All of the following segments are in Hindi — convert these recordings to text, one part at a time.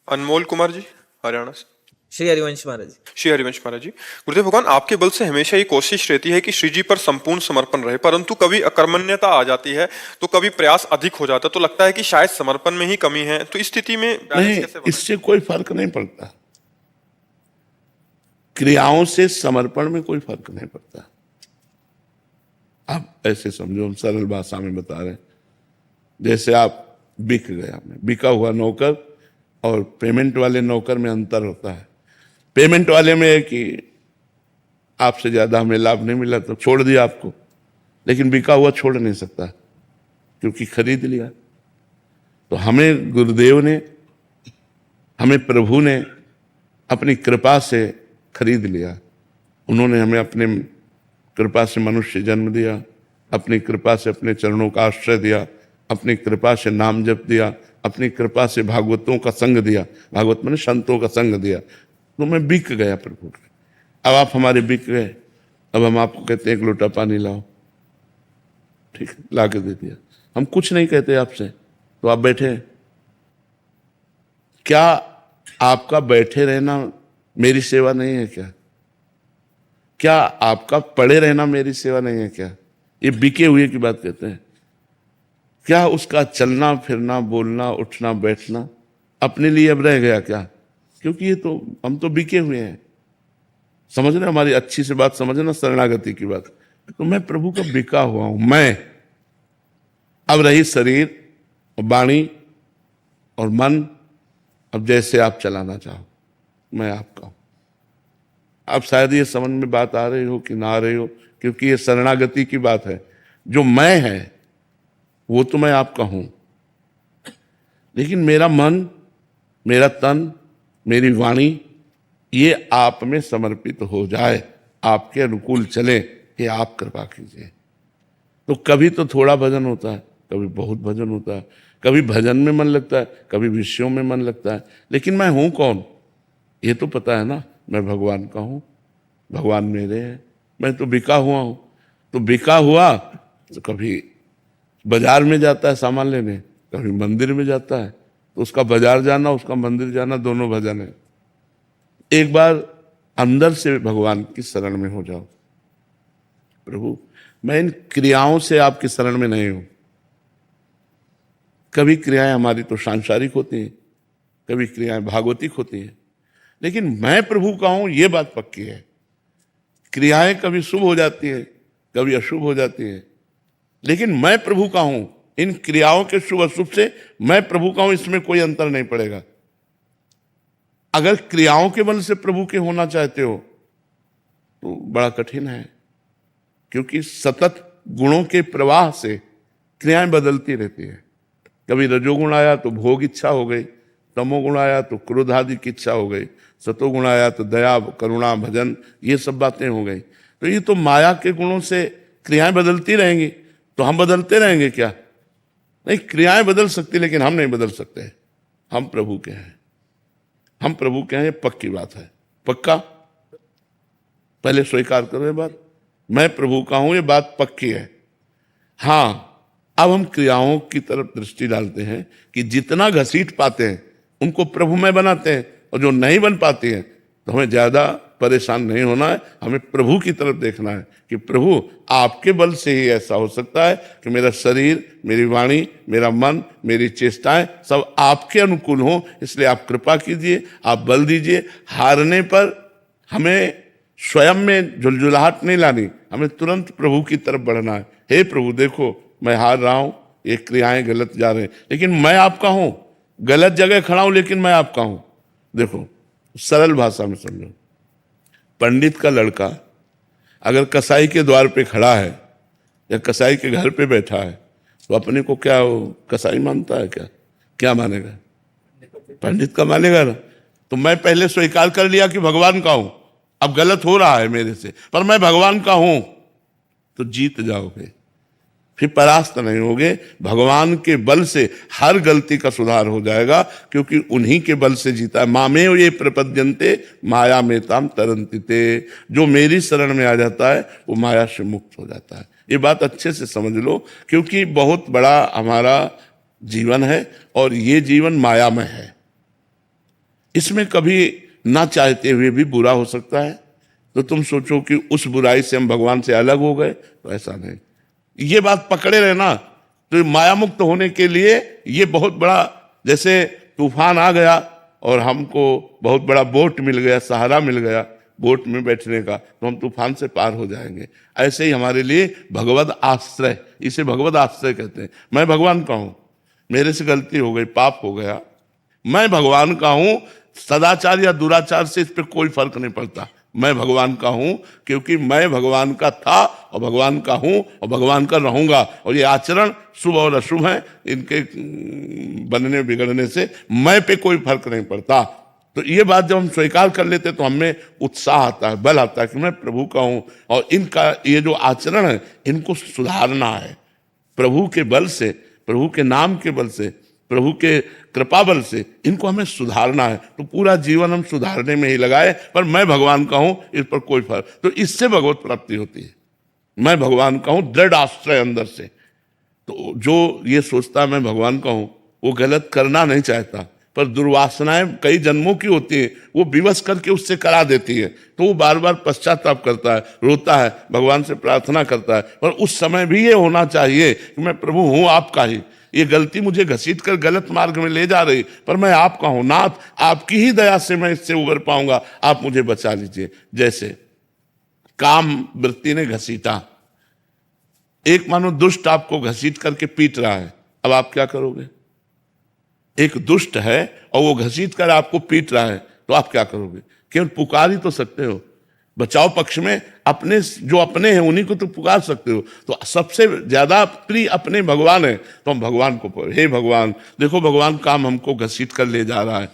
अनमोल कुमार जी, हरियाणा से। श्री हरिवंश महाराज। श्री हरिवंश महाराज जी, गुरुदेव भगवान, आपके बल से हमेशा ये कोशिश रहती है कि श्री जी पर संपूर्ण समर्पण रहे, परंतु कभी अकर्मण्यता आ जाती है तो कभी प्रयास अधिक हो जाता है, तो लगता है कि शायद समर्पण में ही कमी है। तो इस स्थिति में बैलेंस नहीं, कैसे बनाएं? इससे कोई फर्क नहीं पड़ता। क्रियाओं से समर्पण में कोई फर्क नहीं पड़ता। आप ऐसे समझो, हम सरल भाषा में बता रहे हैं। जैसे आप बिक गया, बिका हुआ नौकर और पेमेंट वाले नौकर में अंतर होता है। पेमेंट वाले में है कि आपसे ज्यादा हमें लाभ नहीं मिला तो छोड़ दिया आपको, लेकिन बिका हुआ छोड़ नहीं सकता क्योंकि खरीद लिया। तो हमें गुरुदेव ने, हमें प्रभु ने अपनी कृपा से खरीद लिया। उन्होंने हमें अपने कृपा से मनुष्य जन्म दिया, अपनी कृपा से अपने चरणों का आश्रय दिया, अपनी कृपा से नाम जप दिया, अपनी कृपा से भागवतों का संग दिया, भागवत मैंने संतों का संग दिया। तो मैं बिक गया प्रभु के। अब आप हमारे बिक गए, अब हम आपको कहते हैं एक लोटा पानी लाओ, ठीक है, ला के दे दिया। हम कुछ नहीं कहते आपसे, तो आप बैठे हैं। क्या आपका बैठे रहना मेरी सेवा नहीं है क्या? क्या आपका पड़े रहना मेरी सेवा नहीं है क्या? ये बिके हुए की बात कहते हैं। क्या उसका चलना फिरना, बोलना, उठना, बैठना अपने लिए अब रह गया क्या? क्योंकि ये तो हम तो बिके हुए हैं। समझ रहे, हमारी अच्छी से बात समझना, शरणागति की बात। तो मैं प्रभु का बिका हुआ हूं। मैं अब रही शरीर और वाणी और मन, अब जैसे आप चलाना चाहो, मैं आपका हूं। अब शायद ये समझ में बात आ रही हो कि ना आ रही हो, क्योंकि ये शरणागति की बात है। जो मैं है वो तो मैं आपका हूं, लेकिन मेरा मन, मेरा तन, मेरी वाणी ये आप में समर्पित हो जाए, आपके अनुकूल चले, ये आप कृपा कीजिए। तो कभी तो थोड़ा भजन होता है, कभी बहुत भजन होता है, कभी भजन में मन लगता है, कभी विषयों में मन लगता है। लेकिन मैं हूं कौन, ये तो पता है ना। मैं भगवान का हूं, भगवान मेरे हैं। मैं तो बिका हुआ हूं। तो बिका हुआ तो कभी बाजार में जाता है सामान लेने, कभी मंदिर में जाता है। तो उसका बाजार जाना, उसका मंदिर जाना, दोनों भजन है। एक बार अंदर से भगवान की शरण में हो जाओ। प्रभु, मैं इन क्रियाओं से आपकी शरण में नहीं हूं। कभी क्रियाएं हमारी तो सांसारिक होती हैं, कभी क्रियाएं भागवतिक होती हैं, लेकिन मैं प्रभु का हूं, यह बात पक्की है। क्रियाएं कभी शुभ हो जाती हैं, कभी अशुभ हो जाती हैं, लेकिन मैं प्रभु का हूं। इन क्रियाओं के शुभ अशुभ से मैं प्रभु का हूं, इसमें कोई अंतर नहीं पड़ेगा। अगर क्रियाओं के बल से प्रभु के होना चाहते हो तो बड़ा कठिन है, क्योंकि सतत गुणों के प्रवाह से क्रियाएं बदलती रहती है। कभी रजोगुण आया तो भोग इच्छा हो गई, तमोगुण आया तो क्रोध आदि की इच्छा हो गई, सतोगुण आया तो दया, करुणा, भजन, ये सब बातें हो गई। तो ये तो माया के गुणों से क्रियाएं बदलती रहेंगी। तो हम बदलते रहेंगे क्या? नहीं, क्रियाएं बदल सकती, लेकिन हम नहीं बदल सकते। हम प्रभु के हैं, हम प्रभु के हैं, ये पक्की बात है। पक्का? पहले स्वीकार करो ये बात, मैं प्रभु का हूं, ये बात पक्की है। हाँ, अब हम क्रियाओं की तरफ दृष्टि डालते हैं कि जितना घसीट पाते हैं उनको प्रभु में बनाते हैं, और जो नहीं बन पाती है तो हमें ज्यादा परेशान नहीं होना है। हमें प्रभु की तरफ देखना है कि प्रभु, आपके बल से ही ऐसा हो सकता है कि मेरा शरीर, मेरी वाणी, मेरा मन, मेरी चेष्टाएं सब आपके अनुकूल हों। इसलिए आप कृपा कीजिए, आप बल दीजिए। हारने पर हमें स्वयं में झुलझुलाहट नहीं लानी, हमें तुरंत प्रभु की तरफ बढ़ना है। हे प्रभु, देखो मैं हार रहा हूं, ये क्रियाएं गलत जा रहे हैं, लेकिन मैं आपका हूं। गलत जगह खड़ा हूं, लेकिन मैं आपका हूं। देखो, सरल भाषा में समझो। पंडित का लड़का अगर कसाई के द्वार पे खड़ा है या कसाई के घर पे बैठा है, तो अपने को क्या वो कसाई मानता है क्या? क्या मानेगा? पंडित का मानेगा ना। तो मैं पहले स्वीकार कर लिया कि भगवान का हूं, अब गलत हो रहा है मेरे से, पर मैं भगवान का हूं, तो जीत जाओगे, फिर परास्त नहीं होगे। भगवान के बल से हर गलती का सुधार हो जाएगा, क्योंकि उन्हीं के बल से जीता है। मामेव ये प्रपद्यन्ते माया में ताम तरन्ति ते। जो मेरी शरण में आ जाता है वो माया से मुक्त हो जाता है। ये बात अच्छे से समझ लो, क्योंकि बहुत बड़ा हमारा जीवन है और ये जीवन माया में है। इसमें कभी ना चाहते हुए भी बुरा हो सकता है, तो तुम सोचो कि उस बुराई से हम भगवान से अलग हो गए, तो ऐसा नहीं। ये बात पकड़े रहना, तो माया मुक्त होने के लिए ये बहुत बड़ा, जैसे तूफान आ गया और हमको बहुत बड़ा बोट मिल गया, सहारा मिल गया बोट में बैठने का, तो हम तूफान से पार हो जाएंगे। ऐसे ही हमारे लिए भगवद आश्रय, इसे भगवद आश्रय कहते हैं। मैं भगवान का हूं, मेरे से गलती हो गई, पाप हो गया, मैं भगवान का हूं। सदाचार या दुराचार से इस पर कोई फर्क नहीं पड़ता, मैं भगवान का हूं, क्योंकि मैं भगवान का था और भगवान का हूं और भगवान का रहूंगा। और ये आचरण शुभ और अशुभ है, इनके बनने बिगड़ने से मैं पे कोई फर्क नहीं पड़ता। तो ये बात जब हम स्वीकार कर लेते तो हमें उत्साह आता है, बल आता है कि मैं प्रभु का हूं और इनका ये जो आचरण है इनको सुधारना है। प्रभु के बल से, प्रभु के नाम के बल से, प्रभु के कृपा बल से इनको हमें सुधारना है। तो पूरा जीवन हम सुधारने में ही लगाए, पर मैं भगवान का हूं इस पर कोई फर्क, तो इससे भगवत प्राप्ति होती है। मैं भगवान का हूं, दृढ़ आश्रय अंदर से। तो जो ये सोचता है मैं भगवान का हूं, वो गलत करना नहीं चाहता, पर दुर्वासनाएं कई जन्मों की होती हैं, वो विवश करके उससे करा देती है, तो वो बार बार पश्चाताप करता है, रोता है, भगवान से प्रार्थना करता है। पर उस समय भी ये होना चाहिए कि मैं प्रभु हूं आपका ही, ये गलती मुझे घसीट कर गलत मार्ग में ले जा रही, पर मैं आपका हूं नाथ, आपकी ही दया से मैं इससे उबर पाऊंगा, आप मुझे बचा लीजिए। जैसे काम वृत्ति ने घसीटा, एक मानो दुष्ट आपको घसीट करके पीट रहा है, अब आप क्या करोगे? एक दुष्ट है और वो घसीट कर आपको पीट रहा है, तो आप क्या करोगे? केवल पुकार ही तो सकते हो। बचाव पक्ष में अपने जो अपने हैं उन्हीं को तो पुकार सकते हो। तो सबसे ज्यादा प्रिय अपने भगवान है, तो हम भगवान को, हे भगवान देखो भगवान काम हमको घसीट कर ले जा रहा है,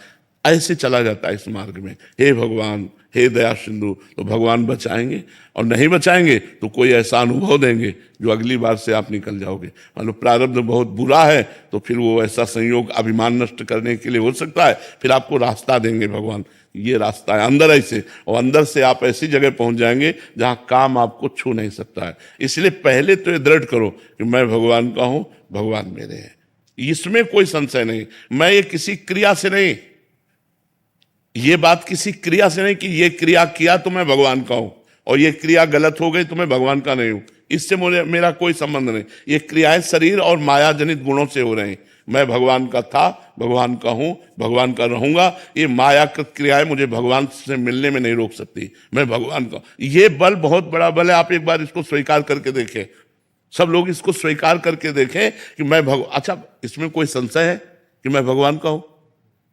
ऐसे चला जाता है इस मार्ग में, हे भगवान, हे दया सिंधु, तो भगवान बचाएंगे। और नहीं बचाएंगे तो कोई ऐसा अनुभव देंगे जो अगली बार से आप निकल जाओगे। मान लो प्रारब्ध बहुत बुरा है, तो फिर वो ऐसा संयोग अभिमान नष्ट करने के लिए हो सकता है, फिर आपको रास्ता देंगे भगवान, ये रास्ता है अंदर ऐसे, और अंदर से आप ऐसी जगह पहुंच जाएंगे जहां काम आपको छू नहीं सकता है। इसलिए पहले तो ये दृढ़ करो कि मैं भगवान का हूं, भगवान मेरे हैं, इसमें कोई संशय नहीं। मैं ये किसी क्रिया से नहीं, ये बात किसी क्रिया से नहीं कि ये क्रिया किया तो मैं भगवान का हूं और ये क्रिया गलत हो गई तो मैं भगवान का नहीं हूं, इससे मेरा कोई संबंध नहीं। ये क्रियाएं शरीर और माया जनित गुणों से हो रही हैं। मैं भगवान का था, भगवान का हूं, भगवान का रहूंगा। ये मायाकृत क्रियाएं मुझे भगवान से मिलने में नहीं रोक सकती। मैं भगवान का, ये बल बहुत बड़ा बल है। आप एक बार इसको स्वीकार करके देखें, सब लोग इसको स्वीकार करके देखें कि मैं अच्छा, इसमें कोई संशय है कि मैं भगवान का हूं?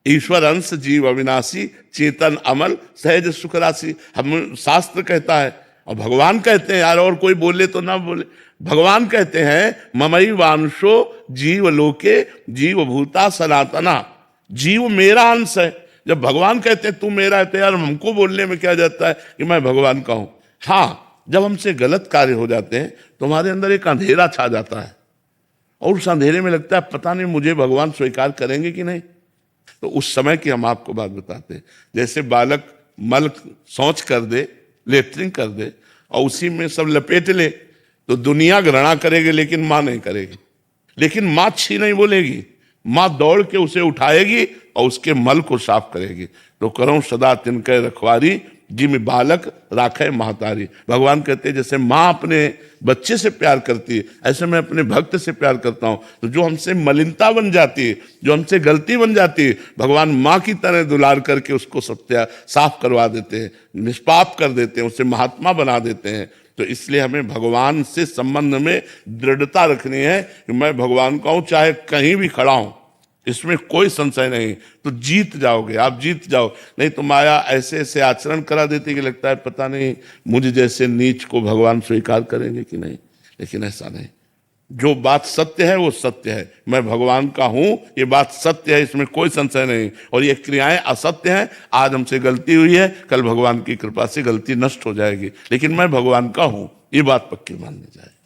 ईश्वर अंश जीव अविनाशी, चेतन अमल, सहज सुख राशि, हम शास्त्र कहता है और भगवान कहते हैं। यार और कोई बोले तो ना बोले, भगवान कहते हैं ममई वांशो जीव लोके जीव भूता सनातना, जीव मेरा अंश है। जब भगवान कहते हैं तू मेरा है, तो यार हमको बोलने में क्या जाता है कि मैं भगवान का हूं। हाँ, जब हमसे गलत कार्य हो जाते हैं तो हमारे अंदर एक अंधेरा छा जाता है और उस अंधेरे में लगता है पता नहीं मुझे भगवान स्वीकार करेंगे कि नहीं। तो उस समय की हम आपको बात बताते हैं, जैसे बालक मल शौच कर दे, लेटरिन कर दे और उसी में सब लपेट ले, तो दुनिया घृणा करेगी लेकिन माँ नहीं करेगी। लेकिन माँ छी नहीं बोलेगी, माँ दौड़ के उसे उठाएगी और उसके मल को साफ करेगी। तो करो सदा तिनके रखवारी, जिम बालक राखे महतारी। भगवान कहते हैं जैसे माँ अपने बच्चे से प्यार करती है, ऐसे मैं अपने भक्त से प्यार करता हूं। तो जो हमसे मलिनता बन जाती है, जो हमसे गलती बन जाती है, भगवान माँ की तरह दुलार करके उसको सत्या साफ करवा देते हैं, निष्पाप कर देते हैं, उसे महात्मा बना देते हैं। तो इसलिए हमें भगवान से संबंध में दृढ़ता रखनी है कि मैं भगवान का हूं, चाहे कहीं भी खड़ा हूं, इसमें कोई संशय नहीं। तो जीत जाओगे, आप जीत जाओ। नहीं तो माया ऐसे ऐसे आचरण करा देती कि लगता है पता नहीं मुझे जैसे नीच को भगवान स्वीकार करेंगे कि नहीं। लेकिन ऐसा नहीं, जो बात सत्य है वो सत्य है, मैं भगवान का हूं, ये बात सत्य है, इसमें कोई संशय नहीं। और ये क्रियाएं असत्य हैं, आज हमसे गलती हुई है, कल भगवान की कृपा से गलती नष्ट हो जाएगी, लेकिन मैं भगवान का हूं, ये बात पक्की माननी चाहिए।